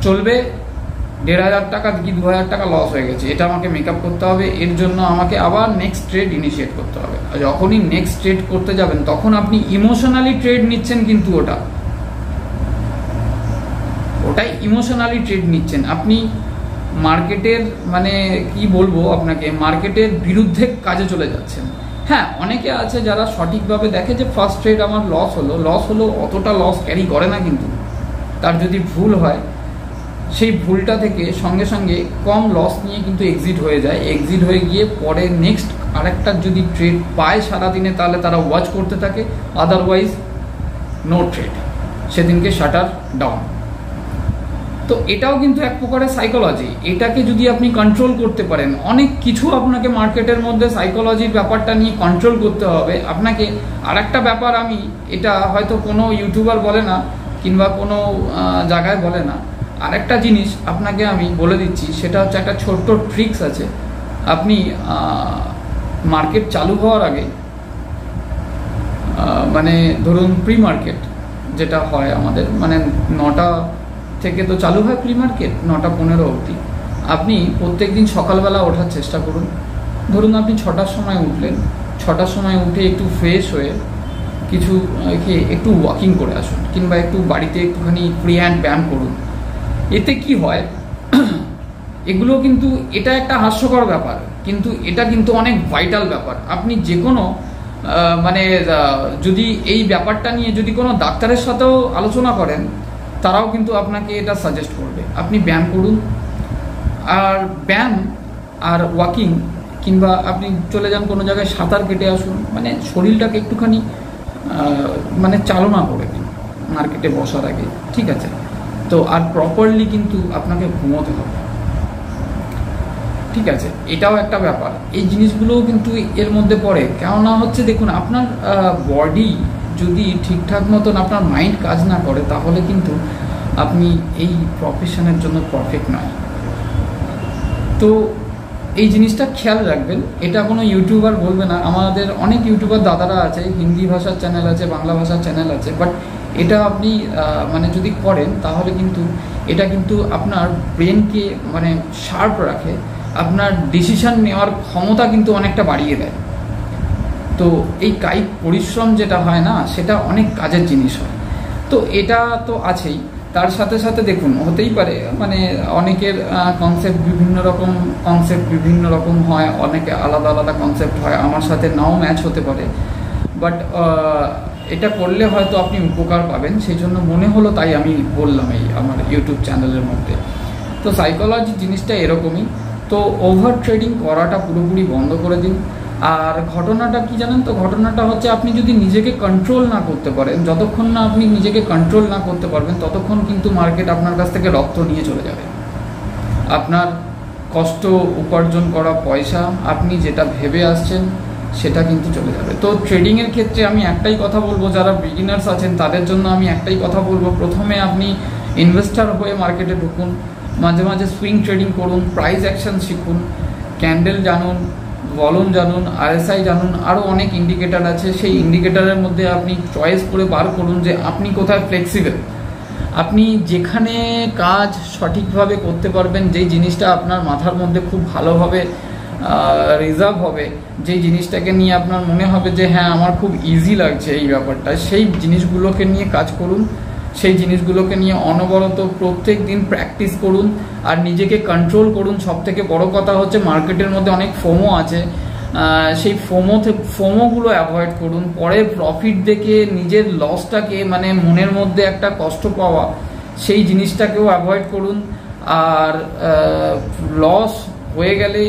Speaker 1: চলবে 1500 টাকা কি 2000 টাকা লস হয়ে গেছে, এটা আমাকে মেকআপ করতে হবে, এর জন্য আমাকে আবার নেক্সট ট্রেড ইনিশিয়েট করতে হবে। আর যখনই নেক্সট ট্রেড করতে যাবেন তখন আপনি ইমোশনালি ট্রেড নিচ্ছেন, কিন্তু ওটাই ইমোশনালি ট্রেড নিচ্ছেন। আপনি মার্কেটের মানে কি বলবো আপনাকে, মার্কেটের বিরুদ্ধে কাজে চলে যাচ্ছেন। হ্যাঁ, অনেকে আছে যারা সঠিকভাবে দেখে যে ফার্স্ট ট্রেড আমার লস হলো, অতটা লস ক্যারি করে না, কিন্তু তার যদি ভুল হয় সেই ভুলটা থেকে সঙ্গে সঙ্গে কম লস নিয়ে কিন্তু এক্সিট হয়ে যায়। এক্সিট হয়ে গিয়ে পরে নেক্সট আরেকটা যদি ট্রেড পায় সারাদিনে, তাহলে তারা ওয়াচ করতে থাকে, আদারওয়াইজ নো ট্রেড, সেদিনকে শাটার ডাউন। তো এটাও কিন্তু এক প্রকারের সাইকোলজি। এটাকে যদি আপনি কন্ট্রোল করতে পারেন, অনেক কিছু আপনাকে মার্কেটের মধ্যে সাইকোলজির ব্যাপারটা নিয়ে কন্ট্রোল করতে হবে আপনাকে। আর একটা ব্যাপার, আমি এটা হয়তো কোনো ইউটিউবার বলে না কিংবা কোনো জায়গায় বলে না, আরেকটা জিনিস আপনাকে আমি বলে দিচ্ছি, সেটা হচ্ছে একটা ছোট্ট ট্রিক্স আছে। আপনি মার্কেট চালু হওয়ার আগে, মানে ধরুন প্রি মার্কেট যেটা হয় আমাদের, মানে 9টা থেকে তো চালু হয় প্রি মার্কেট, 9:15 অবধি। আপনি প্রত্যেক দিন সকালবেলা ওঠার চেষ্টা করুন। ধরুন আপনি 6টার সময় উঠলেন, 6টার সময় উঠে একটু ফ্রেশ হয়ে কিছু খেয়ে একটু ওয়াকিং করে আসুন, কিংবা একটু বাড়িতে একটুখানি ফ্রি হ্যান্ড ব্যায়াম করুন। এতে কি হয়, এগুলো কিন্তু, এটা একটা হাস্যকর ব্যাপার, কিন্তু এটা কিন্তু অনেক ভাইটাল ব্যাপার। আপনি যে কোনো মানে যদি এই ব্যাপারটা নিয়ে যদি কোনো ডাক্তারের সাথেও আলোচনা করেন, তারাও কিন্তু আপনাকে এটা সাজেস্ট করবে। আপনি ব্যায়াম করুন, আর ব্যায়াম আর ওয়াকিং, কিংবা আপনি চলে যান কোনো জায়গায় সাঁতার কেটে আসুন, মানে শরীরটাকে একটুখানি মানে চালনা করে দিন মার্কেটে বসার আগে, ঠিক আছে? তো আর প্রপারলি কিন্তু আপনাকে ঘুমোতে হবে, ঠিক আছে? এটাও একটা ব্যাপার। এই জিনিসগুলোও কিন্তু এর মধ্যে পড়ে। কেননা হচ্ছে, দেখুন, আপনার বডি যদি ঠিকঠাক মতন আপনার মাইন্ড কাজ না করে, তাহলে কিন্তু আপনি এই প্রফেশনের জন্য পারফেক্ট নয়। তো এই জিনিসটা খেয়াল রাখবেন। এটা কোনো ইউটিউবার বলবে না, আমাদের অনেক ইউটিউবার দাদারা আছে, হিন্দি ভাষার চ্যানেল আছে, বাংলা ভাষার চ্যানেল আছে, বাট এটা আপনি মানে যদি করেন, তাহলে কিন্তু এটা কিন্তু আপনার ব্রেনকে মানে শার্প রাখে, আপনার ডিসিশন নেওয়ার ক্ষমতা কিন্তু অনেকটা বাড়িয়ে দেয়। তো এই কায়িক পরিশ্রম যেটা হয় না, সেটা অনেক কাজের জিনিস হয়। তো এটা তো আছেই, তার সাথে সাথে দেখুন, হতেই পারে মানে অনেকের কনসেপ্ট বিভিন্ন রকম হয়, অনেকে আলাদা আলাদা কনসেপ্ট হয়, আমার সাথে নাও ম্যাচ হতে পারে, বাট এটা করলে হয়তো আপনি উপকার পাবেন, সেই জন্য মনে হলো, তাই আমি বললাম এই আমার ইউটিউব চ্যানেলের মধ্যে। তো সাইকোলজি জিনিসটা এরকমই। তো ওভার ট্রেডিং করাটা পুরোপুরি বন্ধ করে দিন। আর ঘটনাটা কি জানেন তো, ঘটনাটা হচ্ছে, আপনি যদি নিজেকে কন্ট্রোল না করতে পারেন, যতক্ষণ না আপনি নিজেকে কন্ট্রোল না করতে পারবেন, ততক্ষণ কিন্তু মার্কেট আপনার কাছ থেকে রক্ত নিয়ে চলে যাবে। আপনার কষ্ট উপার্জন করা পয়সা, আপনি যেটা ভেবে আসছেন, সেটা কিন্তু চলে যাবে। তো ট্রেডিংয়ের ক্ষেত্রে আমি একটাই কথা বলবো, যারা বিগিনার্স আছেন তাদের জন্য আমি একটাই কথা বলবো, প্রথমে আপনি ইনভেস্টার হয়ে মার্কেটে ঢুকুন, মাঝে মাঝে সুইং ট্রেডিং করুন, প্রাইস অ্যাকশন শিখুন, ক্যান্ডেল জানুন, ভলিউম জানুন, RSI জানুন, আরও অনেক ইন্ডিকেটার আছে। সেই ইন্ডিকেটারের মধ্যে আপনি চয়েস করে বার করুন যে আপনি কোথায় ফ্লেক্সিবল, আপনি যেখানে কাজ সঠিকভাবে করতে পারবেন, যেই জিনিসটা আপনার মাথার মধ্যে খুব ভালোভাবে রিজার্ভ হবে, যেই জিনিসটাকে নিয়ে আপনার মনে হবে যে হ্যাঁ আমার খুব ইজি লাগছে এই ব্যাপারটা, সেই জিনিসগুলোকে নিয়ে কাজ করুন, সেই জিনিসগুলোকে নিয়ে অনবরত প্রত্যেক দিন প্র্যাকটিস করুন, আর নিজেকে কন্ট্রোল করুন। সবথেকে বড় কথা হচ্ছে, মার্কেটের মধ্যে অনেক ফোমো আছে, সেই ফোমোগুলো অ্যাভয়েড করুন। পরে প্রফিট দেখে নিজের লসটাকে, মানে মনের মধ্যে একটা কষ্ট পাওয়া, সেই জিনিসটাকেও অ্যাভয়েড করুন। আর লস হয়ে গেলে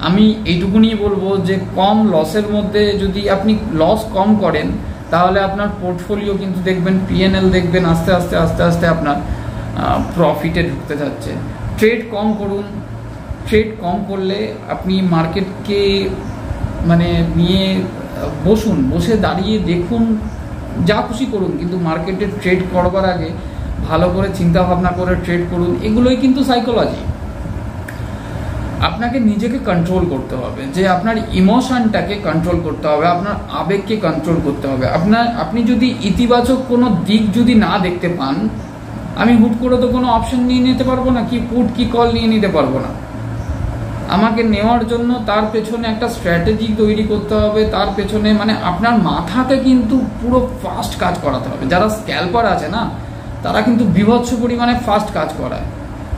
Speaker 1: আমি এইটুকুনি বলবো যে কম লসের মধ্যে যদি আপনি লস কম করেন, তাহলে আপনার পোর্টফোলিও কিন্তু দেখবেন, PNL দেখবেন আস্তে আস্তে আস্তে আস্তে আপনার প্রফিটে ঢুকতে যাচ্ছে। ট্রেড কম করুন। ট্রেড কম করলে আপনি মার্কেটকে মানে নিয়ে বসুন, বসে দাঁড়িয়ে দেখুন, যা খুশি করুন, কিন্তু মার্কেটে ট্রেড করবার আগে ভালো করে চিন্তা ভাবনা করে ট্রেড করুন। এগুলোই কিন্তু সাইকোলজি। আপনাকে নিজেকে কন্ট্রোল করতে হবে, যে আপনার ইমোশনটাকে কন্ট্রোল করতে হবে, আপনার আবেগকে কন্ট্রোল করতে হবে। আপনি যদি ইতিবাচক কোনো দিক যদি না দেখতে পান, আমি হুট করে তো কোনো অপশন নিয়ে নিতে পারবো না, কি পুট কি কল নিয়ে নিতে পারবো না। আমাকে নেওয়ার জন্য তার পেছনে একটা স্ট্র্যাটেজি তৈরি করতে হবে, তার পেছনে মানে আপনার মাথাকে কিন্তু পুরো ফাস্ট কাজ করাতে হবে। যারা স্ক্যাল্পার আছে না, তারা কিন্তু বিভৎস পরিমাণে ফাস্ট কাজ করায়।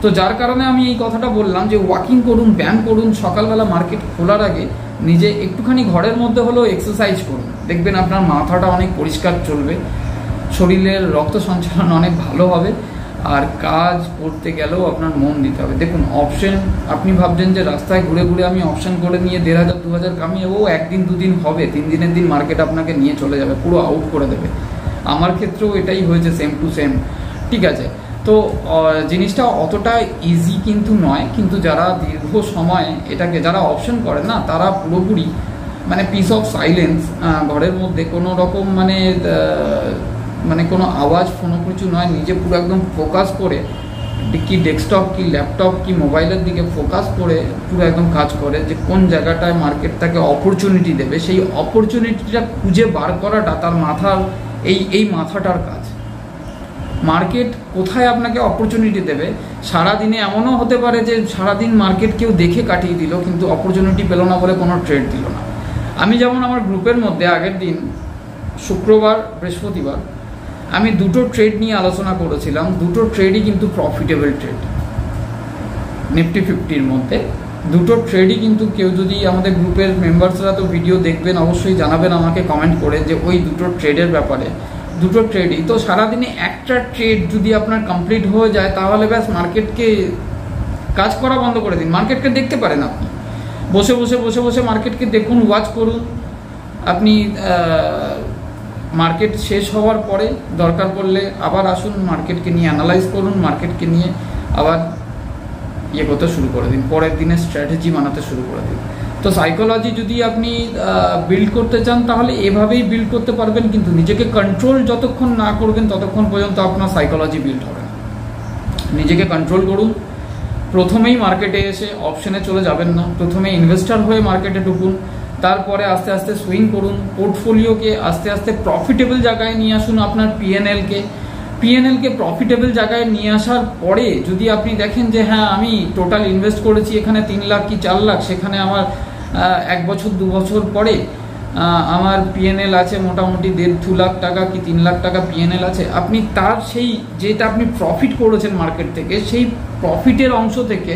Speaker 1: তো যার কারণে আমি এই কথাটা বললাম যে ওয়াকিং করুন, ব্যায়াম করুন, সকালবেলা মার্কেট খোলার আগে নিজে একটুখানি ঘরের মধ্যে হলেও এক্সারসাইজ করুন, দেখবেন আপনার মাথাটা অনেক পরিষ্কার চলবে, শরীরের রক্ত সঞ্চালন অনেক ভালো হবে, আর কাজ করতে গেলেও আপনার মন দিতে হবে। দেখুন অপশন, আপনি ভাবছেন যে রাস্তায় ঘুরে ঘুরে আমি অপশন করে নিয়ে 1500 2000 কামিয়ে, ও একদিন দুদিন হবে, 3 দিনের দিন মার্কেট আপনাকে নিয়ে চলে যাবে, পুরো আউট করে দেবে। আমার ক্ষেত্রেও এটাই হয়েছে, সেম টু সেম। ঠিক আছে, তো জিনিসটা অতটা ইজি কিন্তু নয়, কিন্তু যারা দীর্ঘ সময় এটাকে যারা অপশন করে না, তারা পুরোপুরি মানে পিস অফ সাইলেন্স, ঘরের মধ্যে কোনো রকম মানে কোনো আওয়াজ কোনো কিছু নয়, নিজে পুরো একদম ফোকাস করে, কি ডেস্কটপ কি ল্যাপটপ কি মোবাইলের দিকে ফোকাস করে পুরো একদম কাজ করে যে কোন জায়গাটায় মার্কেট তাকে অপরচুনিটি দেবে, সেই অপরচুনিটিটা খুঁজে বার করাটা তার মাথার এই মাথাটার কাজ। মার্কেট কোথায় আপনাকে অপরচুনিটি দেবে, সারাদিনে এমনও হতে পারে যে সারাদিন মার্কেট কেউ দেখে কাটিয়ে দিল, কিন্তু অপরচুনিটি পেল না বলে কোনো ট্রেড দিল না। আমি যেমন আমার গ্রুপের মধ্যে আগের দিন শুক্রবার বৃহস্পতিবার আমি দুটো ট্রেড নিয়ে আলোচনা করেছিলাম, দুটো ট্রেডই কিন্তু প্রফিটেবল ট্রেড। নিফটি 50-র মধ্যে দুটো ট্রেডই কিন্তু, কেউ যদি আমাদের গ্রুপের মেম্বার্সরা তো ভিডিও দেখবেন, অবশ্যই জানাবেন আমাকে কমেন্ট করে যে ওই দুটো ট্রেডের ব্যাপারে। দুটো ট্রেডই তো সারাদিনে একটা ট্রেড যদি আপনার কমপ্লিট হয়ে যায় তাহলে ব্যাস মার্কেটকে কাজ করা বন্ধ করে দিন। মার্কেটকে দেখতে পারেন আপনি, বসে বসে বসে বসে মার্কেটকে দেখুন, ওয়াচ করুন। আপনি মার্কেট শেষ হওয়ার পরে দরকার পড়লে আবার আসুন, মার্কেটকে নিয়ে অ্যানালাইজ করুন, মার্কেটকে নিয়ে আবার করতে শুরু করে দিন, পরের দিনের স্ট্র্যাটেজি বানাতে শুরু করে দিন। তো সাইকোলজি যদি আপনি বিল্ড করতে চান তাহলে এভাবেই বিল্ড করতে পারবেন, কিন্তু নিজেকে কন্ট্রোল যতক্ষণ না করবেন ততক্ষণ পর্যন্ত আপনার সাইকোলজি বিল্ড হবে না। নিজেকে কন্ট্রোল করুন, প্রথমেই মার্কেটে এসে অপশনে চলে যাবেন না, প্রথমে ইনভেস্টর হয়ে মার্কেটে ঢুকুন, তারপরে আস্তে আস্তে সুইং করুন, পোর্টফোলিওকে আস্তে আস্তে প্রফিটেবল জায়গায় নিয়ে আসুন। আপনার পিএনএলকে প্রফিটেবল জায়গায় নিয়ে আসার পরে যদি আপনি দেখেন যে হ্যাঁ আমি টোটাল ইনভেস্ট করেছি এখানে 3 লাখ কি 4 লাখ, সেখানে আমার 1 বছর 2 বছর পরে আমার পিএনএল আছে মোটামুটি 1.5-2 লাখ টাকা কি 3 লাখ টাকা পিএনএল আছে, আপনি তার সেই যেটা আপনি প্রফিট করেছেন মার্কেট থেকে, সেই প্রফিটের অংশ থেকে,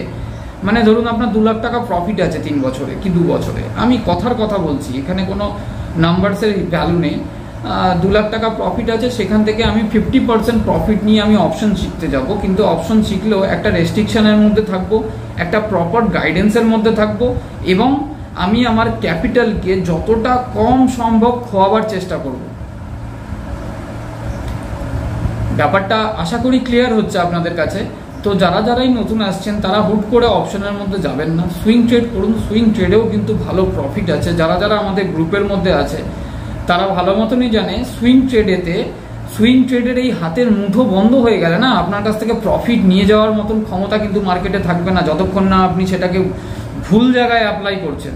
Speaker 1: মানে ধরুন আপনার 2 লাখ টাকা প্রফিট আছে 3 বছরে কি 2 বছরে, আমি কথার কথা বলছি, এখানে কোনো নাম্বারসের ভ্যালু নেই, 2 লাখ টাকা প্রফিট আছে, সেখান থেকে আমি 50% প্রফিট নিয়ে আমি অপশন শিখতে যাব, কিন্তু অপশন শিখলেও একটা রেস্ট্রিকশনের মধ্যে থাকবো, একটা প্রপার গাইডেন্সের মধ্যে থাকবো, এবং আমি আমার ক্যাপিটালকে যতটা কম সম্ভব খোয়াবার চেষ্টা করব। ব্যাপারটা আশা করি ক্লিয়ার হচ্ছে আপনাদের কাছে। তো যারাই নতুন আসছেন তারা হুট করে অপশনের মধ্যে যাবেন না, সুইং ট্রেড করুন। সুইং ট্রেডেও কিন্তু ভালো প্রফিট আছে। যারা আমাদের গ্রুপের মধ্যে আছে তারা ভালো মতনই জানে সুইং ট্রেডের এই হাতের মুঠো বন্ধ হয়ে গেলে না, আপনার কাছ থেকে প্রফিট নিয়ে যাওয়ার মতন ক্ষমতা কিন্তু মার্কেটে থাকবে না, যতক্ষণ না আপনি সেটাকে ভুল জায়গায় অ্যাপ্লাই করছেন।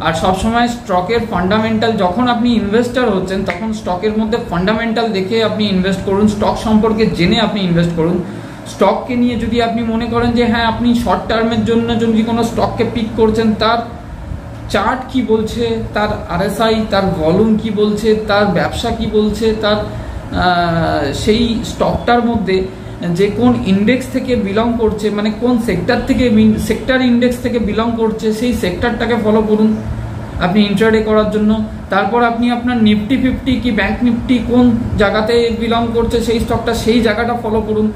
Speaker 1: আর সবসময় স্টকের ফান্ডামেন্টাল, যখন আপনি ইনভেস্টার হচ্ছেন তখন স্টকের মধ্যে ফান্ডামেন্টাল দেখে আপনি ইনভেস্ট করুন, স্টক সম্পর্কে জেনে আপনি ইনভেস্ট করুন। স্টককে নিয়ে যদি আপনি মনে করেন যে হ্যাঁ আপনি শর্ট টার্মের জন্য যদি কোনো স্টককে পিক করছেন, তার চার্ট কি বলছে, তার আরএসআই, তার ভলিউম কি বলছে, তার ব্যবসা কি বলছে, তার সেই স্টকটার মধ্যে যে কোন ইন্ডেক্স থেকে বিলং করছে, মানে কোন সেক্টর ইন্ডেক্স থেকে বিলং করছে, সেই সেক্টরটাকে ফলো করুন আপনি ইন্ট্রাডে করার জন্য। তারপর আপনি আপনার নিফটি 50 কি ব্যাংক নিফটি কোন জায়গাতে বিলং করছে সেই স্টকটা, সেই জায়গাটা ফলো করুন।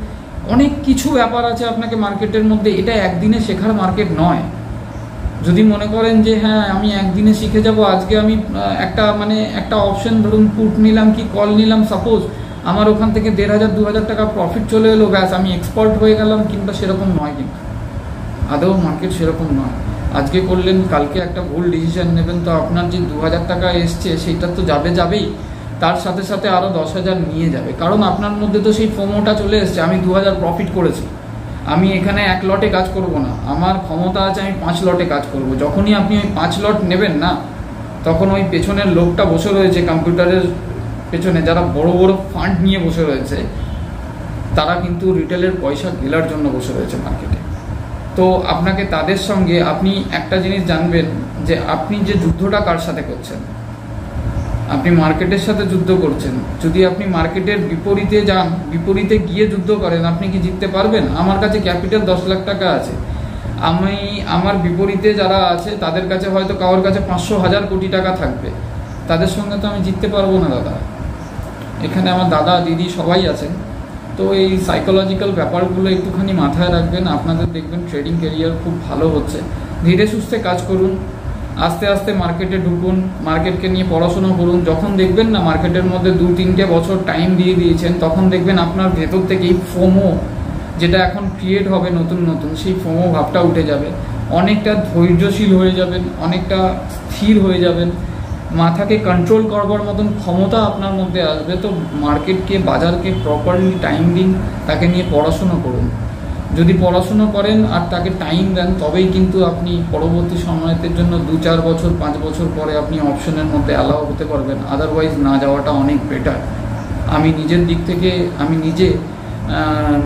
Speaker 1: অনেক কিছু ব্যাপার আছে আপনাকে মার্কেটের মধ্যে, এটা একদিনে শেখার মার্কেট নয়। যদি মনে করেন যে হ্যাঁ আমি একদিনে শিখে যাব, আজকে আমি একটা অপশন ধরুন পুট নিলাম কি কল নিলাম, সাপোজ আমার ওখান থেকে 1500-2000 টাকা প্রফিট চলে এলো, ব্যাস আমি এক্সপার্ট হয়ে গেলাম, কিন্তু সেরকম নয়, কিন্তু আদৌ মার্কেট সেরকম নয়। আজকে করলেন, কালকে একটা ভুল ডিসিশন নেবেন তো আপনার যে 2000 টাকা এসছে সেটা তো যাবেই, তার সাথে সাথে আরও 10,000 নিয়ে যাবে, কারণ আপনার মধ্যে তো সেই ফোমোটা চলে এসছে। আমি 2000 প্রফিট করেছি, আমি এখানে 1 লটে কাজ করব না, আমার ক্ষমতা আছে আমি 5 লটে কাজ করব। যখনই আপনি ওই 5 লট নেবেন না, তখন ওই পেছনের লোকটা বসে রয়েছে কম্পিউটারের পেছনে, যারা বড় বড় ফান্ড নিয়ে বসে রয়েছে, তারা কিন্তু রিটেলের পয়সা গেলার জন্য বসে রয়েছে মার্কেটে। তো আপনাকে তাদের সঙ্গে আপনি একটা জিনিস জানবেন যে আপনি যে যুদ্ধটা কার সাথে করছেন। আপনি মার্কেটের সাথে যুদ্ধ করছেন। যদি আপনি মার্কেটের বিপরীতে যান, বিপরীতে গিয়ে যুদ্ধ করেন, আপনি কি জিততে পারবেন? আমার কাছে ক্যাপিটাল 10 লাখ টাকা আছে, আমি আমার বিপরীতে যারা আছে তাদের কাছে হয়তো কারোর কাছে 500,000 কোটি টাকা থাকবে, তাদের সঙ্গে তো আমি জিততে পারবো না দাদা। এখানে আমার দাদা দিদি সবাই আছেন। তো এই সাইকোলজিক্যাল ব্যাপারগুলো একটুখানি মাথায় রাখবেন, আপনাদের দেখবেন ট্রেডিং ক্যারিয়ার খুব ভালো হচ্ছে। ধীরে সুস্থে কাজ করুন, আস্তে আস্তে মার্কেটে ঢুকুন, মার্কেটকে নিয়ে পড়াশোনা করুন। যখন দেখবেন না মার্কেটের মধ্যে 2-3টে বছর টাইম দিয়ে দিয়েছেন, তখন দেখবেন আপনার ভেতর থেকে এই ফোমো যেটা এখন ক্রিয়েট হবে নতুন নতুন, সেই ফোমো ভাবটা উঠে যাবে, অনেকটা ধৈর্যশীল হয়ে যাবেন, অনেকটা স্থির হয়ে যাবেন, মাথাকে কন্ট্রোল করবার মতন ক্ষমতা আপনার মধ্যে আসবে। তো মার্কেটকে, বাজারকে প্রপারলি টাইম দিন, তাকে নিয়ে পড়াশুনো করুন। যদি পড়াশুনো করেন আর তাকে টাইম দেন, তবেই কিন্তু আপনি পরবর্তী সময়ের জন্য 2-4 বছর 5 বছর পরে আপনি অপশনের মধ্যে অ্যালাউ হতে পারবেন। আদারওয়াইজ না যাওয়াটা অনেক বেটার। আমি নিজের দিক থেকে আমি নিজে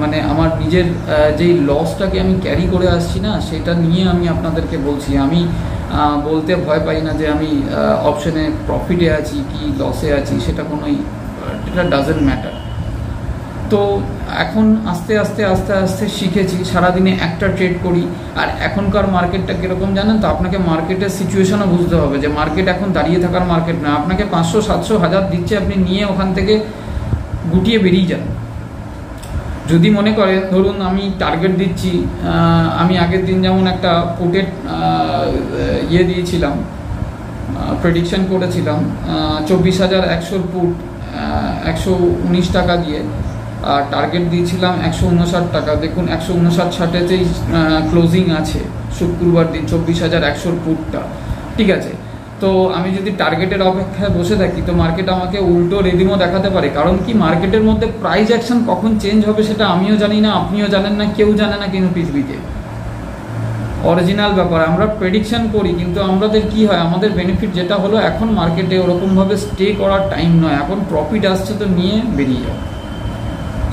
Speaker 1: মানে আমার নিজের যেই লসটাকে আমি ক্যারি করে আসছি না, সেটা নিয়ে আমি আপনাদেরকে বলছি। আমি বলতে ভয় পাই না যে আমি অপশনে প্রফিটে আছি কি লসে আছি, সেটা এটা ডাজেন্ট ম্যাটার। তো এখন আস্তে আস্তে আস্তে আস্তে শিখেছি, সারাদিনে একটা ট্রেড করি। আর এখনকার মার্কেটটা কীরকম জানেন তো? আপনাকে মার্কেটের সিচুয়েশনও বুঝতে হবে যে মার্কেট এখন দাঁড়িয়ে থাকার মার্কেট না। আপনাকে 500, 700, 1000 দিচ্ছে, আপনি নিয়ে ওখান থেকে গুটিয়ে বেরিয়ে যান। যদি মনে করেন ধরুন আমি টার্গেট দিচ্ছি, আমি আগের দিন যেমন একটা পুটের দিয়েছিলাম, প্রেডিকশন করেছিলাম 24,100 পুট 119 টাকা দিয়ে, আর টার্গেট দিয়েছিলাম 159 টাকা। দেখুন 159.60-তেই ক্লোজিং আছে শুক্রবার দিন 24,100 পুটটা, ঠিক আছে। তো আমি যদি টার্গেটের অপেক্ষায় বসে থাকি, তো মার্কেট আমাকে উল্টো রেডিমও দেখাতে পারে। কারণ কি, মার্কেটের মধ্যে প্রাইস অ্যাকশন কখন চেঞ্জ হবে সেটা আমিও জানি না, আপনিও জানেন না, কেউ জানে না কিন্তু পৃথিবীতে। অরিজিনাল ব্যাপার, আমরা প্রেডিকশন করি, কিন্তু আমাদের কি হয়, আমাদের বেনিফিট যেটা হলো, এখন মার্কেটে ওরকমভাবে স্টে করার টাইম নয়। এখন প্রফিট আসছে তো নিয়ে বেরিয়ে যাও,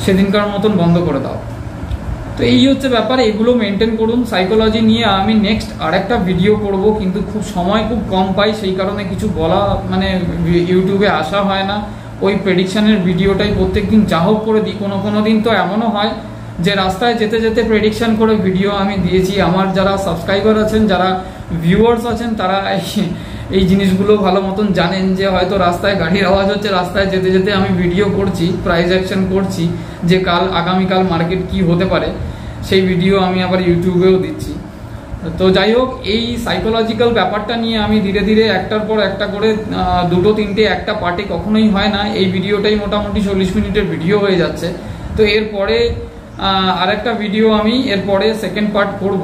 Speaker 1: সেদিনকার মতন বন্ধ করে দাও। তো এই হচ্ছে ব্যাপার, এগুলো মেনটেন করুন। সাইকোলজি নিয়ে আমি নেক্সট আরেকটা ভিডিও করব, কিন্তু সময় খুব কম পাই, সেই কারণে কিছু বলা মানে ইউটিউবে আসা হয় না। ওই প্রেডিকশানের ভিডিওটাই প্রত্যেক দিন যা হোক করে দিই। কোনো দিন তো এমনও হয় যে রাস্তায় যেতে যেতে প্রেডিকশান করে ভিডিও আমি দিয়েছি। আমার যারা সাবস্ক্রাইবার আছেন, যারা ভিউয়ার্স আছেন, তারা এই জিনিসগুলো ভালো মতন জানেন যে হয়তো রাস্তায় গাড়ির আওয়াজ হচ্ছে, রাস্তায় যেতে যেতে আমি ভিডিও করছি, প্রাইস অ্যাকশন করছি, যে আগামীকাল মার্কেট কি হতে পারে, সেই ভিডিও আমি আবার ইউটিউবেও দিচ্ছি। তো যাই হোক, এই সাইকোলজিক্যাল ব্যাপারটা নিয়ে আমি ধীরে ধীরে একটার পর একটা করে 2-3টে একটা পার্টে কখনোই হয় না। এই ভিডিওটাই মোটামুটি 40 মিনিটের ভিডিও হয়ে যাচ্ছে। তো এরপরে আরেকটা ভিডিও আমি এরপরে সেকেন্ড পার্ট করব।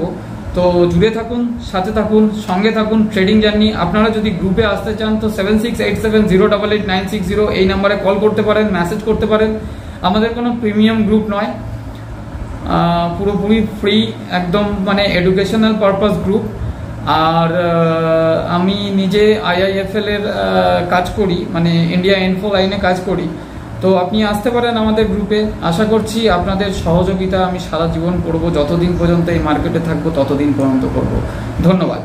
Speaker 1: তো জুড়ে থাকুন, সাথে থাকুন, সঙ্গে থাকুন। ট্রেডিং জার্নি, আপনারা যদি গ্রুপে আসতে চান তো 7687088960 এই নাম্বারে কল করতে পারেন, মেসেজ করতে পারেন। আমাদের কোনো প্রিমিয়াম গ্রুপ নয়, পুরোপুরি ফ্রি, একদম মানে এডুকেশনাল পারপাস গ্রুপ। আর আমি নিজে IIFL এর কাজ করি, মানে ইন্ডিয়া ইনফো লাইনে কাজ করি। তো আপনি আসতে পারেন আমাদের গ্রুপে। আশা করছি আপনাদের সহযোগিতা আমি সারা জীবন করব, যতদিন পর্যন্ত এই মার্কেটে থাকবো ততদিন পর্যন্ত করব। ধন্যবাদ।